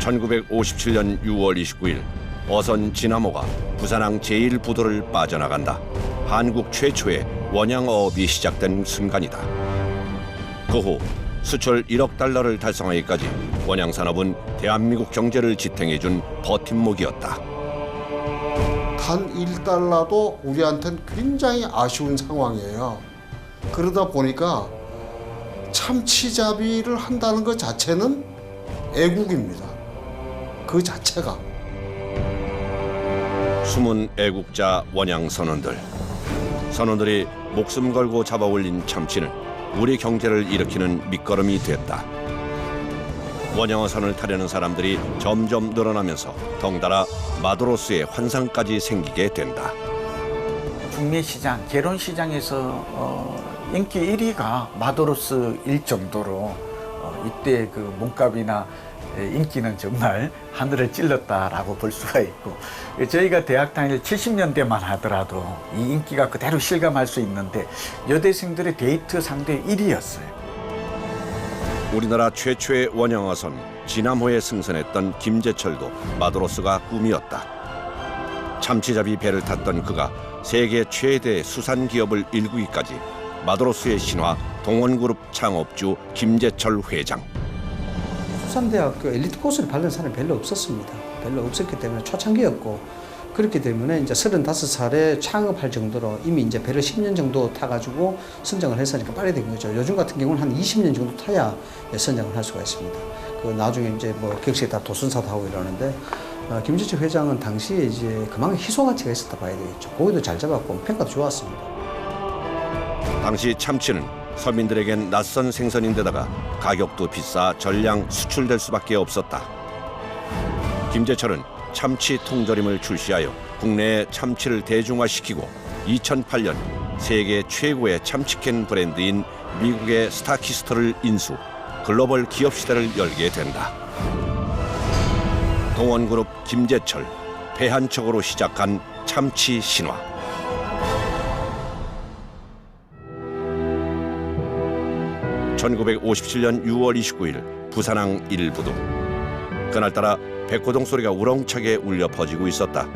1957년 6월 29일 어선 진화모가 부산항 제1부도를 빠져나간다. 한국 최초의 원양어업이 시작된 순간이다. 그 후 수출 1억 달러를 달성하기까지 원양산업은 대한민국 경제를 지탱해준 버팀목이었다. 단 1달러도 우리한테는 굉장히 아쉬운 상황이에요. 그러다 보니까 참치잡이를 한다는 것 자체는 애국입니다. 그 자체가. 숨은 애국자 원양 선원들이 목숨 걸고 잡아 올린 참치는 우리 경제를 일으키는 밑거름이 됐다. 원양어선을 타려는 사람들이 점점 늘어나면서 덩달아 마도로스의 환상까지 생기게 된다. 북미 시장, 개론 시장에서 인기 1위가 마도로스일 정도로 이때 그 몸값이나 인기는 정말 하늘을 찔렀다라고 볼 수가 있고, 저희가 대학 다닐 70년대만 하더라도 이 인기가 그대로 실감할 수 있는데 여대생들의 데이트 상대 1위였어요. 우리나라 최초의 원양어선 진화모에 승선했던 김제철도 마도로스가 꿈이었다. 참치잡이 배를 탔던 그가 세계 최대 수산 기업을 일구기까지 마도로스의 신화 동원그룹 창업주 김제철 회장. 수산대학교 엘리트 코스를 받는 사람이 별로 없었습니다. 별로 없었기 때문에 초창기였고, 그렇기 때문에 이제 35살에 창업할 정도로 이미 이제 배를 10년 정도 타가지고 선정을 했으니까 빨리 된 거죠. 요즘 같은 경우는 한 20년 정도 타야 선정을 할 수가 있습니다. 그 나중에 이제 뭐 격식에 따라 도순사도 하고 이러는데, 김제철 회장은 당시에 이제 그만큼 희소 가치가 있었다 봐야 되겠죠. 고기도 잘 잡았고 평가도 좋았습니다. 당시 참치는 서민들에겐 낯선 생선인데다가 가격도 비싸 전량 수출될 수밖에 없었다. 김제철은 참치 통조림을 출시하여 국내에 참치를 대중화시키고 2008년 세계 최고의 참치캔 브랜드인 미국의 스타키스트를 인수, 글로벌 기업 시대를 열게 된다. 동원그룹 김제철, 배 한 척으로 시작한 참치 신화. (1957년 6월 29일) 부산항 1부도. 그날따라 백호동 소리가 우렁차게 울려 퍼지고 있었다.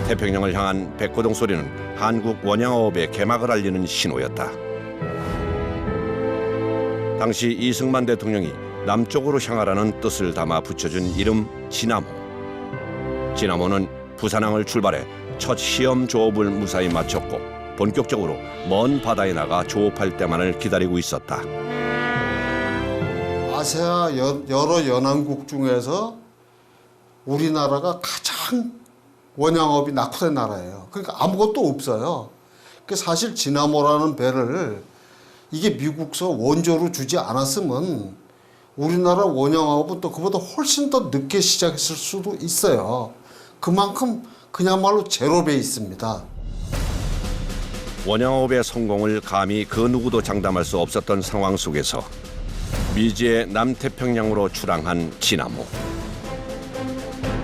태평양을 향한 백호동 소리는 한국 원양어업의 개막을 알리는 신호였다. 당시 이승만 대통령이 남쪽으로 향하라는 뜻을 담아 붙여준 이름 진화모. 진화모는 부산항을 출발해 첫 시험 조업을 무사히 마쳤고 본격적으로 먼 바다에 나가 조업할 때만을 기다리고 있었다. 아시아 여러 연안국 중에서 우리나라가 가장 원양업이 낙후된 나라예요. 그러니까 아무것도 없어요. 사실 진화모라는 배를 이게 미국서 원조로 주지 않았으면 우리나라 원양업은 또 그보다 훨씬 더 늦게 시작했을 수도 있어요. 그만큼 그야말로 제로 베이스입니다. 원양업의 성공을 감히 그 누구도 장담할 수 없었던 상황 속에서 미지의 남태평양으로 출항한 진화모.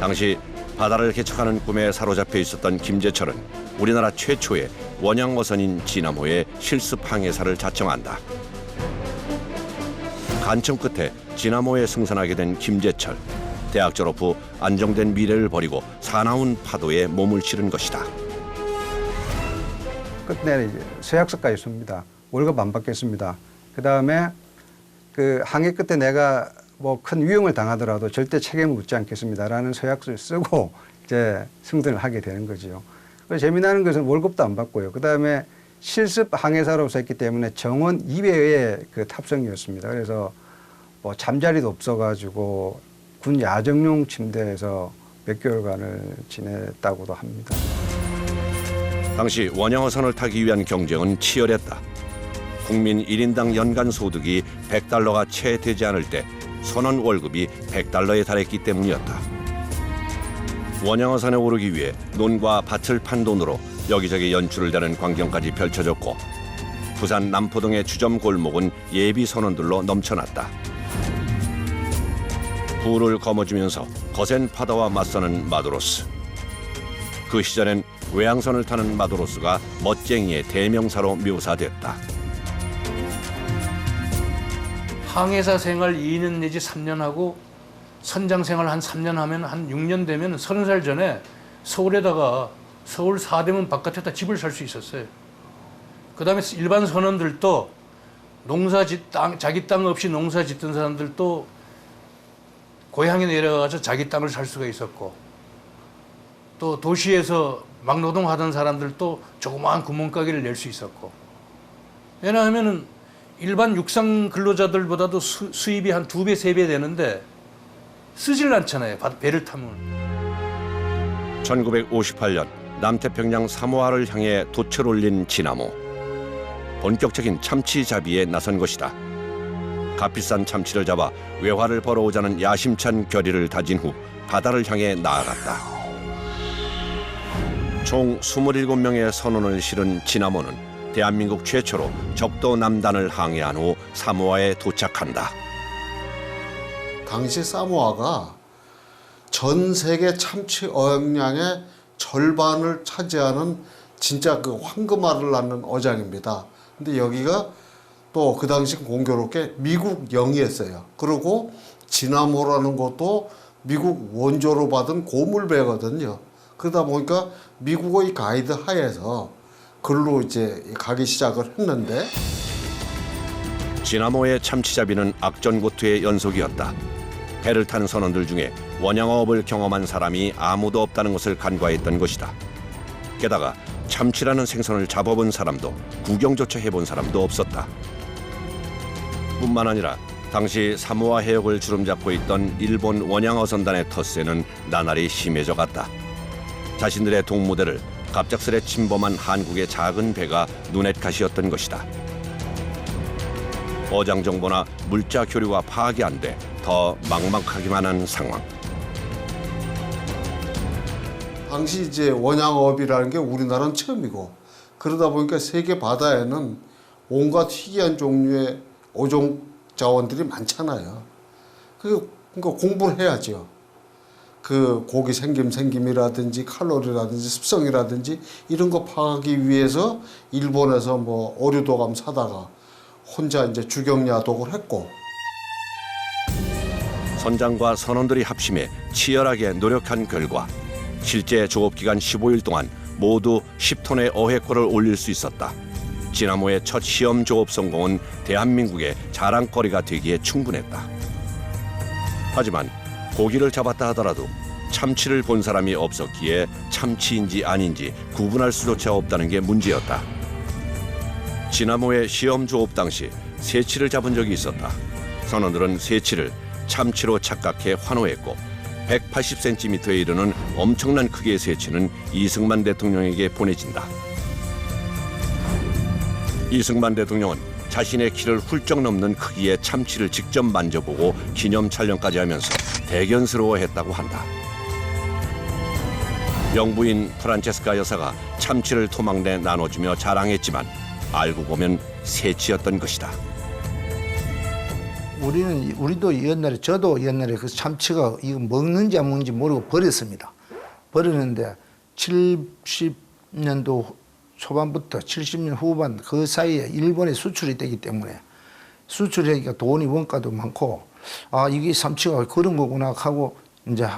당시 바다를 개척하는 꿈에 사로잡혀 있었던 김제철은 우리나라 최초의 원양어선인 진화모의 실습 항해사를 자청한다. 간청 끝에 진화모에 승선하게 된 김제철. 대학 졸업 후 안정된 미래를 버리고 사나운 파도에 몸을 실은 것이다. 끝내 서약서까지 씁니다. 월급 안 받겠습니다. 그 다음에 그 항해 끝에 내가 뭐 큰 위험을 당하더라도 절대 책임을 묻지 않겠습니다라는 서약서를 쓰고 이제 승선을 하게 되는 거죠. 그래서 재미나는 것은 월급도 안 받고요. 그 다음에 실습 항해사로서 했기 때문에 정원 2배의 그 탑승이었습니다. 그래서 뭐 잠자리도 없어가지고 군 야정용 침대에서 몇 개월간을 지냈다고도 합니다. 당시 원양어선을 타기 위한 경쟁은 치열했다. 국민 1인당 연간 소득이 100달러가 채 되지 않을 때 선원 월급이 100달러에 달했기 때문이었다. 원양어선에 오르기 위해 논과 밭을 판 돈으로 여기저기 연출을 대는 광경까지 펼쳐졌고 부산 남포동의 주점 골목은 예비 선원들로 넘쳐났다. 부를 거머쥐면서 거센 파도와 맞서는 마도로스. 그 시절엔 외항선을 타는 마도로스가 멋쟁이의 대명사로 묘사됐다. 항해사 생활 2년 내지 3년 하고 선장 생활 한 3년 하면 한 6년 되면 30살 전에 서울에다가 서울 사대문 바깥에다 집을 살 수 있었어요. 그 다음에 일반 선원들도 자기 땅 없이 농사 짓던 사람들도 고향에 내려가서 자기 땅을 살 수가 있었고, 또 도시에서 막노동하던 사람들도 조그마한 구멍가게를 낼 수 있었고. 왜냐하면은 일반 육상 근로자들보다도 수입이 한 2배, 3배 되는데 쓰질 않잖아요. 배를 타면. 1958년 남태평양 사모아를 향해 돛을 올린 진아모. 본격적인 참치잡이에 나선 것이다. 값비싼 참치를 잡아 외화를 벌어오자는 야심찬 결의를 다진 후 바다를 향해 나아갔다. 총 27명의 선원을 실은 진아모는 대한민국 최초로 적도 남단을 항해한 후 사모아에 도착한다. 당시 사모아가 전 세계 참치 어획량의 절반을 차지하는 진짜 그 황금알을 낳는 어장입니다. 근데 여기가 또 그 당시 공교롭게 미국 영이었어요. 그리고 진아모라는 것도 미국 원조로 받은 고물배거든요. 그러다 보니까 미국의 가이드 하에서 글로 이제 가기 시작을 했는데, 진아모의 참치잡이는 악전고투의 연속이었다. 배를 탄 선원들 중에 원양어업을 경험한 사람이 아무도 없다는 것을 간과했던 것이다. 게다가 참치라는 생선을 잡아본 사람도 구경조차 해본 사람도 없었다. 뿐만 아니라 당시 사모아 해역을 주름잡고 있던 일본 원양어선단의 텃세는 나날이 심해져 갔다. 자신들의 동무대를 갑작스레 침범한 한국의 작은 배가 눈엣가시였던 것이다. 어장 정보나 물자 교류가 파악이 안 돼 더 막막하기만 한 상황. 당시 이제 원양어업이라는 게 우리나라는 처음이고, 그러다 보니까 세계 바다에는 온갖 희귀한 종류의 어종 자원들이 많잖아요. 그러니까 공부를 해야죠. 그 고기 생김이라든지 칼로리라든지 습성이라든지 이런 거 파악하기 위해서 일본에서 뭐 어류도감 사다가 혼자 이제 주경야독을 했고, 선장과 선원들이 합심해 치열하게 노력한 결과 실제 조업기간 15일 동안 모두 10톤의 어획고를 올릴 수 있었다. 진아모의 첫 시험 조업 성공은 대한민국의 자랑거리가 되기에 충분했다. 하지만 고기를 잡았다 하더라도 참치를 본 사람이 없었기에 참치인지 아닌지 구분할 수조차 없다는 게 문제였다. 진아모의 시험 조업 당시 새치를 잡은 적이 있었다. 선원들은 새치를 참치로 착각해 환호했고 180cm에 이르는 엄청난 크기의 새치는 이승만 대통령에게 보내진다. 이승만 대통령은 자신의 키를 훌쩍 넘는 크기의 참치를 직접 만져보고 기념 촬영까지 하면서 대견스러워했다고 한다. 영부인 프란체스카 여사가 참치를 토막내 나눠주며 자랑했지만 알고 보면 새치였던 것이다. 우리도 옛날에, 저도 옛날에 그 참치가 이거 먹는지 안 먹는지 모르고 버렸습니다. 버렸는데 70년도 초반부터 70년 후반 그 사이에 일본에 수출이 되기 때문에 수출하니까 돈이 원가도 많고, 아, 이게 참치가 그런 거구나 하고 이제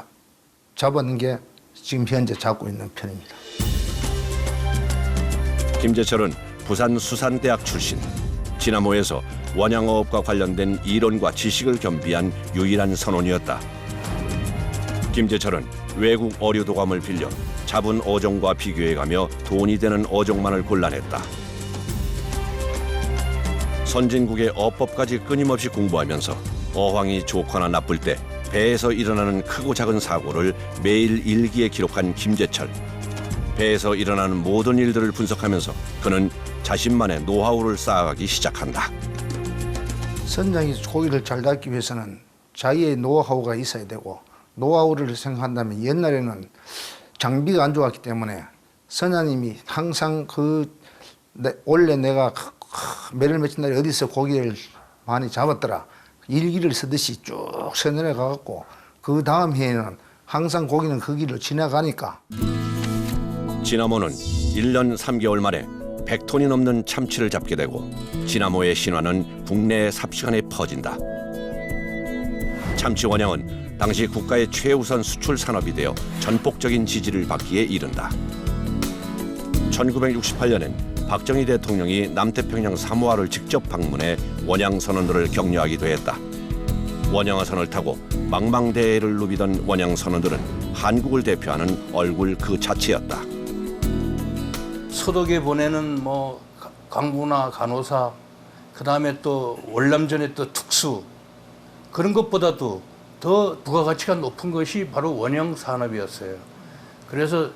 잡았는 게 지금 현재 잡고 있는 편입니다. 김재철은 부산 수산대학 출신. 진아모에서 원양어업과 관련된 이론과 지식을 겸비한 유일한 선원이었다. 김재철은 외국 어류도감을 빌려 잡은 어종과 비교해가며 돈이 되는 어종만을 골라냈다. 선진국의 어법까지 끊임없이 공부하면서 어황이 좋거나 나쁠 때 배에서 일어나는 크고 작은 사고를 매일 일기에 기록한 김재철. 배에서 일어나는 모든 일들을 분석하면서 그는 자신만의 노하우를 쌓아가기 시작한다. 선장이 고기를 잘 잡기 위해서는 자기의 노하우가 있어야 되고, 노하우를 생각한다면 옛날에는 장비가 안 좋았기 때문에 선장님이 항상 원래 내가 매를 며칠 날에 어디서 고기를 많이 잡았더라 일기를 쓰듯이 쭉 써내려 가갖고 그 다음 해에는 항상 고기는 그 길로 지나가니까. 진아모는 1년 3개월 만에 100톤이 넘는 참치를 잡게 되고 진아모의 신화는 국내에 삽시간에 퍼진다. 참치 원양은 당시 국가의 최우선 수출 산업이 되어 전폭적인 지지를 받기에 이른다. 1968년엔 박정희 대통령이 남태평양 사모아를 직접 방문해 원양 선원들을 격려하기도 했다. 원양어선을 타고 망망대해를 누비던 원양 선원들은 한국을 대표하는 얼굴 그 자체였다. 서독에 보내는 뭐 간부나 간호사, 그 다음에 또 월남전의 또 특수, 그런 것보다도 더 부가가치가 높은 것이 바로 원형 산업이었어요. 그래서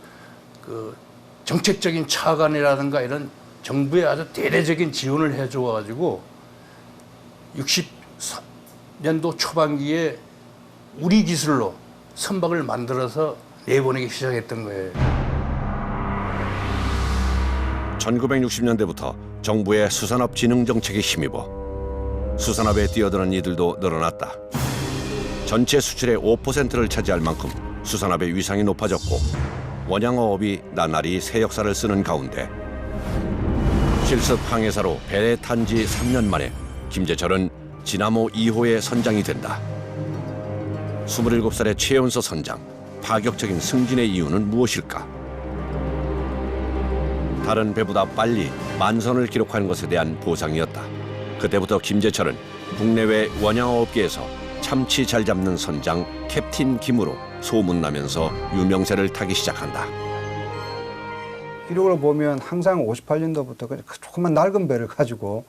그 정책적인 차관이라든가 이런 정부의 아주 대대적인 지원을 해줘가지고 60년도 초반기에 우리 기술로 선박을 만들어서 내보내기 시작했던 거예요. 1960년대부터 정부의 수산업 진흥 정책에 힘입어 수산업에 뛰어드는 이들도 늘어났다. 전체 수출의 5%를 차지할 만큼 수산업의 위상이 높아졌고 원양어업이 나날이 새 역사를 쓰는 가운데 실습 항해사로 배에 탄 지 3년 만에 김제철은 진화모 2호의 선장이 된다. 27살의 최연소 선장, 파격적인 승진의 이유는 무엇일까? 다른 배보다 빨리 만선을 기록한 것에 대한 보상이었다. 그때부터 김제철은 국내외 원양어업계에서 참치 잘 잡는 선장 캡틴 김으로 소문나면서 유명세를 타기 시작한다. 기록을 보면 항상 58년도부터 조그만 낡은 배를 가지고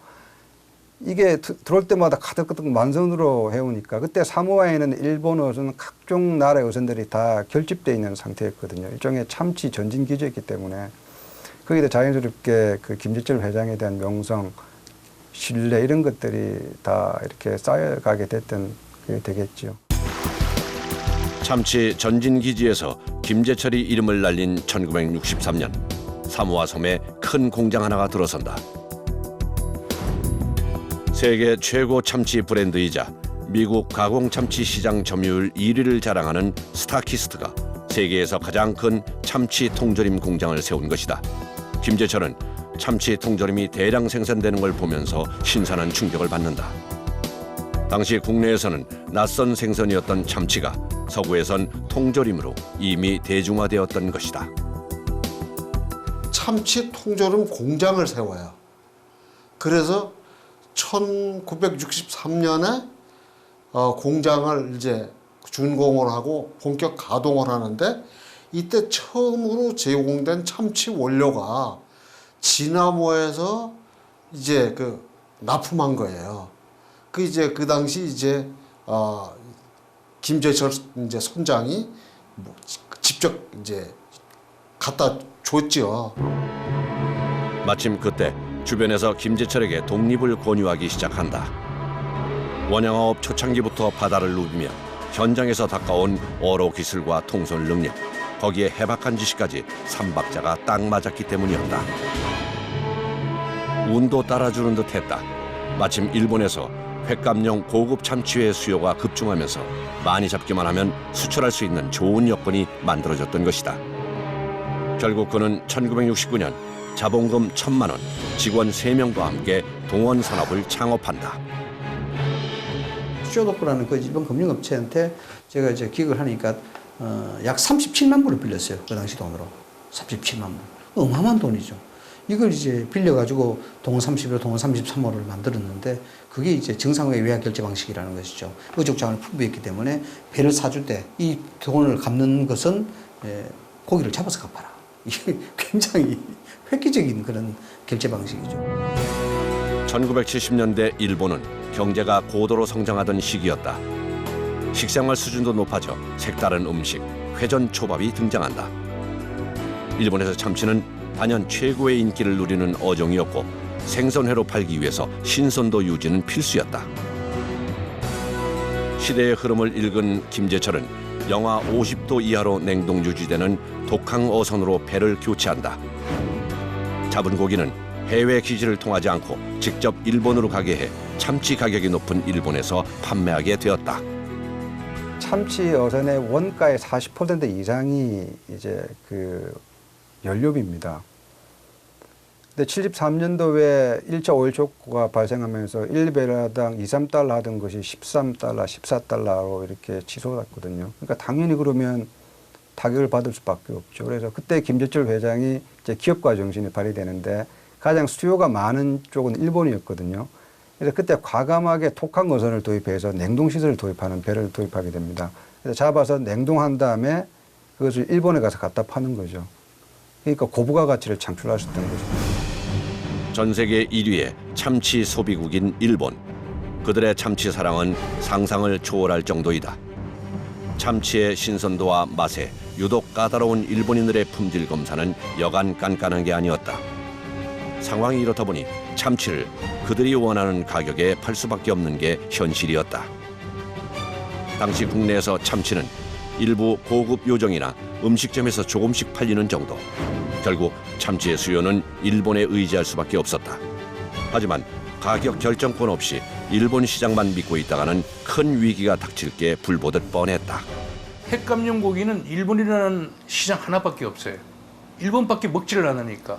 이게 들어올 때마다 가득가득 만선으로 해오니까 그때 사모아에는 일본 어선 각종 나라의 어선들이 다 결집되어 있는 상태였거든요. 일종의 참치 전진 기지였기 때문에 거기다 자연스럽게 그 김제철 회장에 대한 명성, 신뢰 이런 것들이 다 이렇게 쌓여가게 됐던 게 되겠죠. 참치 전진 기지에서 김제철이 이름을 날린 1963년 사모아 섬에 큰 공장 하나가 들어선다. 세계 최고 참치 브랜드이자 미국 가공 참치 시장 점유율 1위를 자랑하는 스타키스트가 세계에서 가장 큰 참치 통조림 공장을 세운 것이다. 김제철은 참치 통조림이 대량 생산되는 걸 보면서 신선한 충격을 받는다. 당시 국내에서는 낯선 생선이었던 참치가 서구에선 통조림으로 이미 대중화되었던 것이다. 참치 통조림 공장을 세워요. 그래서 1963년에 공장을 이제 준공을 하고 본격 가동을 하는데 이때 처음으로 제공된 참치 원료가 진화모에서 이제 그 납품한 거예요. 그 이제 그 당시 이제 김제철 이제 선장이 직접 이제 갖다 줬죠. 마침 그때 주변에서 김제철에게 독립을 권유하기 시작한다. 원양어업 초창기부터 바다를 누비며 현장에서 닦아온 어로 기술과 통솔 능력, 거기에 해박한 지식까지 삼박자가 딱 맞았기 때문이었다. 운도 따라주는 듯했다. 마침 일본에서 횟감용 고급 참치회 수요가 급증하면서 많이 잡기만 하면 수출할 수 있는 좋은 여건이 만들어졌던 것이다. 결국 그는 1969년 자본금 1,000만 원, 직원 3명과 함께 동원 산업을 창업한다. 쇼도프라는 그 일본 금융업체한테 제가 이제 기획을 하니까 약 37만 불을 빌렸어요. 그 당시 돈으로. 37만 불. 어마어마한 돈이죠. 이걸 이제 빌려가지고 동원 31호, 동원 33호를 만들었는데 그게 이제 정상회 외화 결제 방식이라는 것이죠. 의족장을 풍부했기 때문에 배를 사줄 때 이 돈을 갚는 것은 고기를 잡아서 갚아라. 이게 굉장히 획기적인 그런 결제 방식이죠. 1970년대 일본은 경제가 고도로 성장하던 시기였다. 식생활 수준도 높아져 색다른 음식, 회전 초밥이 등장한다. 일본에서 참치는 단연 최고의 인기를 누리는 어종이었고 생선회로 팔기 위해서 신선도 유지는 필수였다. 시대의 흐름을 읽은 김제철은 영하 50도 이하로 냉동 유지되는 독항 어선으로 배를 교체한다. 잡은 고기는 해외 기지를 통하지 않고 직접 일본으로 가게 해 참치 가격이 높은 일본에서 판매하게 되었다. 참치 어선의 원가의 40% 이상이 이제 그 연료비입니다. 근데 73년도에 1차 오일 쇼크가 발생하면서 1배럴당 2, 3달러 하던 것이 13달러, 14달러로 이렇게 치솟았거든요. 그러니까 당연히 그러면 타격을 받을 수밖에 없죠. 그래서 그때 김재철 회장이 이제 기업가 정신이 발휘되는데 가장 수요가 많은 쪽은 일본이었거든요. 그래서 그때 과감하게 톡한 어선을 도입해서 냉동시설을 도입하는 배를 도입하게 됩니다. 그래서 잡아서 냉동한 다음에 그것을 일본에 가서 갖다 파는 거죠. 그러니까 고부가 가치를 창출할 수 있다는 거죠. 전 세계 1위의 참치 소비국인 일본. 그들의 참치 사랑은 상상을 초월할 정도이다. 참치의 신선도와 맛에 유독 까다로운 일본인들의 품질 검사는 여간 깐깐한 게 아니었다. 상황이 이렇다 보니 참치를 그들이 원하는 가격에 팔 수밖에 없는 게 현실이었다. 당시 국내에서 참치는 일부 고급 요정이나 음식점에서 조금씩 팔리는 정도. 결국 참치의 수요는 일본에 의지할 수밖에 없었다. 하지만 가격 결정권 없이 일본 시장만 믿고 있다가는 큰 위기가 닥칠 게 불보듯 뻔했다. 핵감염 고기는 일본이라는 시장 하나밖에 없어요. 일본밖에 먹지를 않으니까.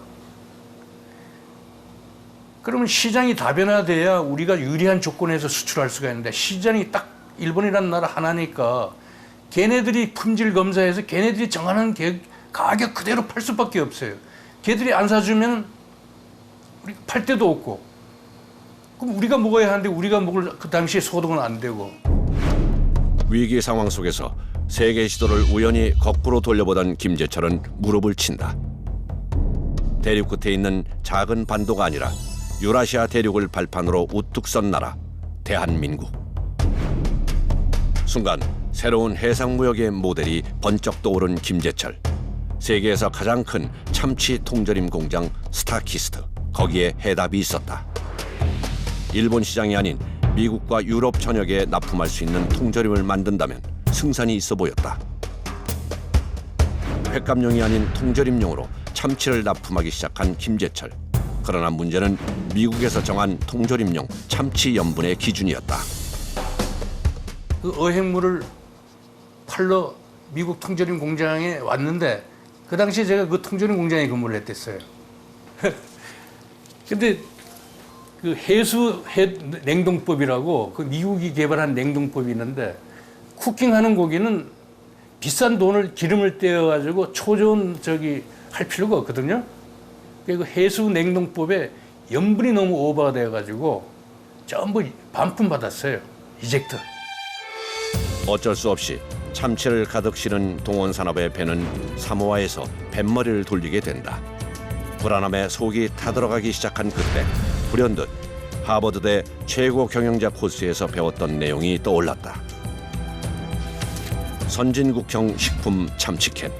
그러면 시장이 다변화돼야 우리가 유리한 조건에서 수출할 수가 있는데 시장이 딱 일본이라는 나라 하나니까 걔네들이 품질 검사해서 걔네들이 정하는 가격 그대로 팔 수밖에 없어요. 걔들이 안 사주면 우리 팔 데도 없고. 그럼 우리가 먹어야 하는데 우리가 먹을 그 당시에 소득은 안 되고. 위기 상황 속에서 세계 시도를 우연히 거꾸로 돌려보던 김재철은 무릎을 친다. 대륙 끝에 있는 작은 반도가 아니라 유라시아 대륙을 발판으로 우뚝 선 나라 대한민국. 순간 새로운 해상무역의 모델이 번쩍 떠오른 김재철. 세계에서 가장 큰 참치 통조림 공장 스타키스트. 거기에 해답이 있었다. 일본 시장이 아닌 미국과 유럽 전역에 납품할 수 있는 통조림을 만든다면 승산이 있어 보였다. 횟감용이 아닌 통조림용으로 참치를 납품하기 시작한 김재철. 그러나 문제는 미국에서 정한 통조림용 참치 염분의 기준이었다. 그 어획물을 팔러 미국 통조림 공장에 왔는데 그 당시에 제가 그 통조림 공장에 근무를 했댔어요. 근데 그 해수 냉동법이라고 그 미국이 개발한 냉동법이 있는데 쿠킹하는 고기는 비싼 돈을 기름을 떼어가지고 초저온 할 필요가 없거든요. 그 해수 냉동법에 염분이 너무 오버가 돼가지고 전부 반품 받았어요. 이젝트. 어쩔 수 없이 참치를 가득 실은 동원산업의 배는 사모아에서 뱃머리를 돌리게 된다. 불안함에 속이 타들어가기 시작한 그때 불현듯 하버드대 최고 경영자 코스에서 배웠던 내용이 떠올랐다. 선진국형 식품 참치캔.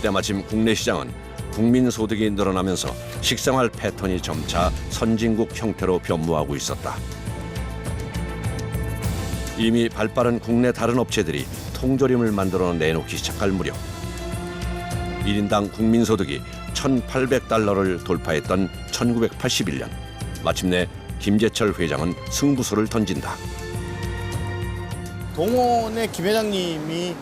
때마침 국내 시장은 국민 소득이 늘어나면서 식생활 패턴이 점차 선진국 형태로 변모하고 있었다. 이미 발빠른 국내 다른 업체들이 통조림을 만들어 내놓기 시작할 무렵 1인당 국민 소득이 1,800달러를 돌파했던 1981년 마침내 김재철 회장은 승부수를 던진다. 동원의 김 회장님이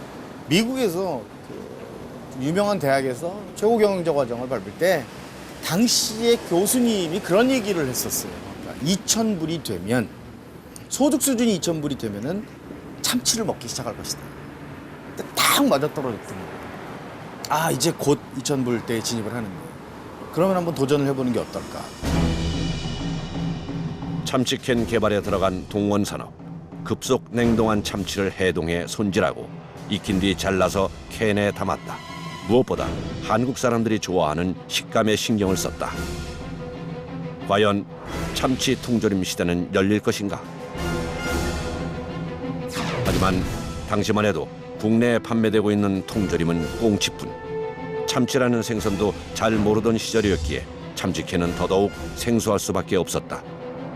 미국에서 그 유명한 대학에서 최고 경영자 과정을 밟을 때 당시에 교수님이 그런 얘기를 했었어요. 그러니까 2,000불이 되면 소득 수준이 2,000불이 되면은 참치를 먹기 시작할 것이다. 근데 딱 맞아떨어졌더니 아 이제 곧 2,000불대에 진입을 하는데 그러면 한번 도전을 해보는 게 어떨까. 참치캔 개발에 들어간 동원산업. 급속 냉동한 참치를 해동해 손질하고 익힌 뒤 잘라서 캔에 담았다. 무엇보다 한국 사람들이 좋아하는 식감에 신경을 썼다. 과연 참치 통조림 시대는 열릴 것인가? 하지만 당시만 해도 국내에 판매되고 있는 통조림은 꽁치뿐. 참치라는 생선도 잘 모르던 시절이었기에 참치캔은 더더욱 생소할 수밖에 없었다.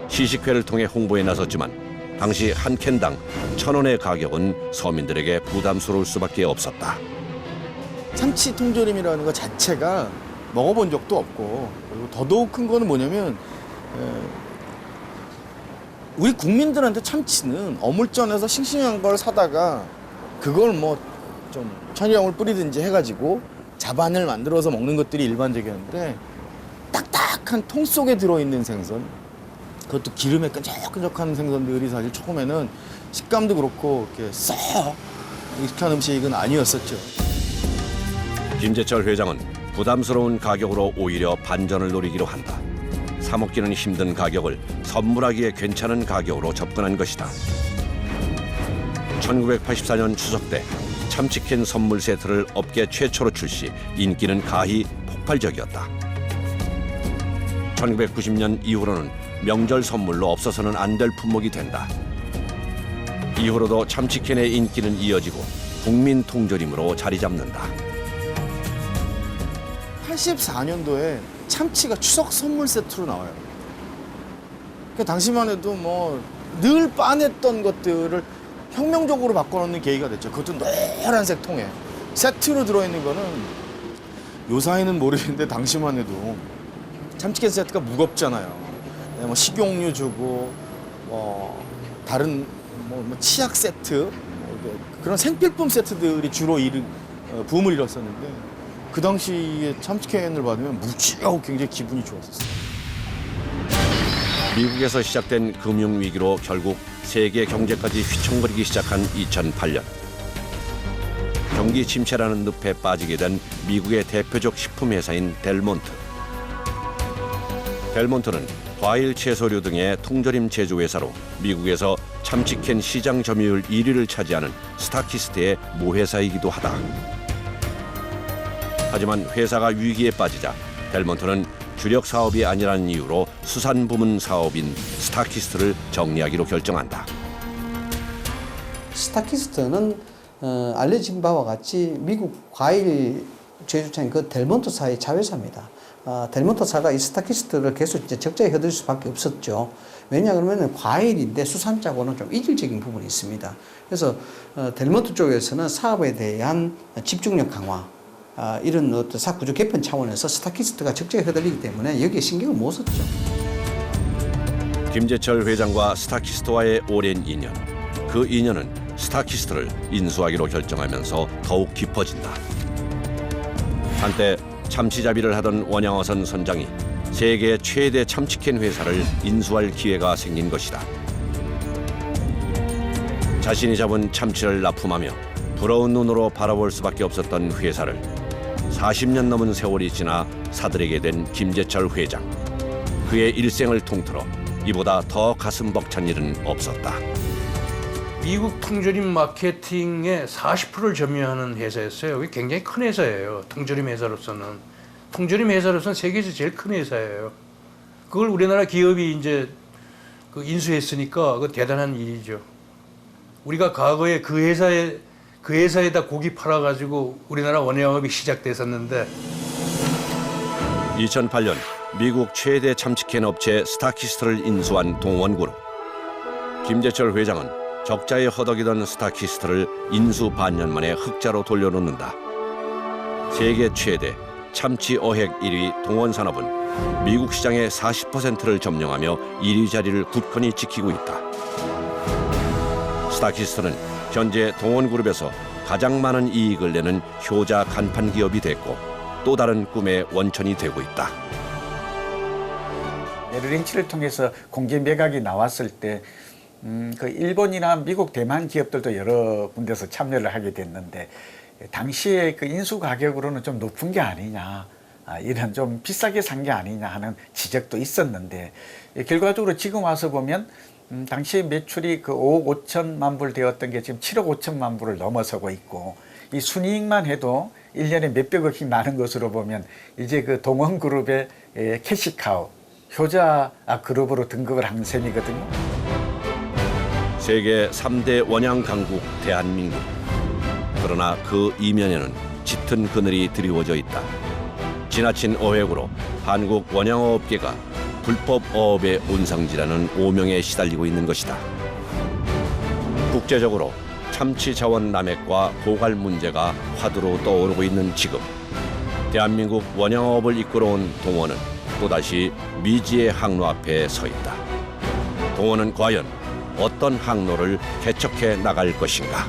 시식회를 통해 홍보에 나섰지만 당시 한 캔당 1,000원의 가격은 서민들에게 부담스러울 수밖에 없었다. 참치 통조림이라는 것 자체가 먹어본 적도 없고 그리고 더더욱 큰 거는 뭐냐면 우리 국민들한테 참치는 어물전에서 싱싱한 걸 사다가 그걸 뭐 좀 천일염을 뿌리든지 해가지고 자반을 만들어서 먹는 것들이 일반적이었는데 딱딱 딱딱한 통 속에 들어있는 생선, 그것도 기름에 끈적끈적한 생선들이 사실 처음에는 식감도 그렇고 이렇게 썩 익숙한 음식은 아니었었죠. 김재철 회장은 부담스러운 가격으로 오히려 반전을 노리기로 한다. 사 먹기는 힘든 가격을 선물하기에 괜찮은 가격으로 접근한 것이다. 1984년 추석 때 참치캔 선물 세트를 업계 최초로 출시, 인기는 가히 폭발적이었다. 1990년 이후로는 명절 선물로 없어서는 안 될 품목이 된다. 이후로도 참치캔의 인기는 이어지고 국민 통조림으로 자리 잡는다. 84년도에 참치가 추석 선물 세트로 나와요. 그 당시만 해도 뭐 늘 빤했던 것들을 혁명적으로 바꿔놓는 계기가 됐죠. 그것도 노란색 통에 세트로 들어있는 거는 요사이는 모르겠는데 당시만 해도 참치캔 세트가 무겁잖아요. 뭐 식용유 주고 뭐 다른 뭐 치약 세트 그런 생필품 세트들이 주로 붐을 일었었는데 그 당시에 참치캔을 받으면 묵직하고 굉장히 기분이 좋았었어요. 미국에서 시작된 금융위기로 결국 세계 경제까지 휘청거리기 시작한 2008년. 경기 침체라는 늪에 빠지게 된 미국의 대표적 식품회사인 델몬트. 델몬트는 과일, 채소류 등의 통조림 제조회사로 미국에서 참치캔 시장 점유율 1위를 차지하는 스타키스트의 모회사이기도 하다. 하지만 회사가 위기에 빠지자 델몬트는 주력 사업이 아니라는 이유로 수산 부문 사업인 스타키스트를 정리하기로 결정한다. 스타키스트는 알려진 바와 같이 미국 과일 제조차인 그 델몬트사의 자회사입니다. 델몬트사가 이 스타키스트를 계속 이제 적자에 휘둘릴 수밖에 없었죠. 왜냐 그러면 과일인데 수산자고는 좀 이질적인 부분이 있습니다. 그래서 델몬트 쪽에서는 사업에 대한 집중력 강화, 이런 어떤 사구조 개편 차원에서 스타키스트가 적자에 휘둘리기 때문에 여기에 신경을 못 썼죠. 김재철 회장과 스타키스트와의 오랜 인연. 그 인연은 스타키스트를 인수하기로 결정하면서 더욱 깊어진다. 한때 참치잡이를 하던 원양어선 선장이 세계 최대 참치캔 회사를 인수할 기회가 생긴 것이다. 자신이 잡은 참치를 납품하며 부러운 눈으로 바라볼 수밖에 없었던 회사를 40년 넘은 세월이 지나 사들이게 된 김재철 회장. 그의 일생을 통틀어 이보다 더 가슴 벅찬 일은 없었다. 미국 통조림 마케팅의 40%를 점유하는 회사였어요. 이게 굉장히 큰 회사예요. 통조림 회사로서는. 통조림 회사로서는 세계에서 제일 큰 회사예요. 그걸 우리나라 기업이 이제 인수했으니까 그 대단한 일이죠. 우리가 과거에 그 회사에다 고기 팔아가지고 우리나라 원양업이 시작됐었는데 2008년 미국 최대 참치캔 업체 스타키스트를 인수한 동원그룹. 김재철 회장은 적자에 허덕이던 스타키스트를 인수 반년 만에 흑자로 돌려놓는다. 세계 최대 참치 어획 1위 동원산업은 미국 시장의 40%를 점령하며 1위 자리를 굳건히 지키고 있다. 스타키스트는 현재 동원그룹에서 가장 많은 이익을 내는 효자 간판 기업이 됐고 또 다른 꿈의 원천이 되고 있다. 메릴린치를 통해서 공개 매각이 나왔을 때 그 일본이나 미국, 대만 기업들도 여러 군데서 참여를 하게 됐는데 당시에 그 인수 가격으로는 좀 높은 게 아니냐, 이런 좀 비싸게 산 게 아니냐 하는 지적도 있었는데 결과적으로 지금 와서 보면 당시에 매출이 그 5억 5천만 불 되었던 게 지금 7억 5천만 불을 넘어서고 있고 이 순이익만 해도 1년에 몇백억씩 나는 것으로 보면 이제 그 동원그룹의 캐시카우, 효자 그룹으로 등극을 한 셈이거든요. 세계 3대 원양 강국 대한민국. 그러나 그 이면에는 짙은 그늘이 드리워져 있다. 지나친 어획으로 한국 원양어업계가 불법 어업의 온상지라는 오명에 시달리고 있는 것이다. 국제적으로 참치 자원 남획과 고갈 문제가 화두로 떠오르고 있는 지금 대한민국 원양어업을 이끌어온 동원은 또다시 미지의 항로 앞에 서 있다. 동원은 과연 어떤 항로를 개척해 나갈 것인가?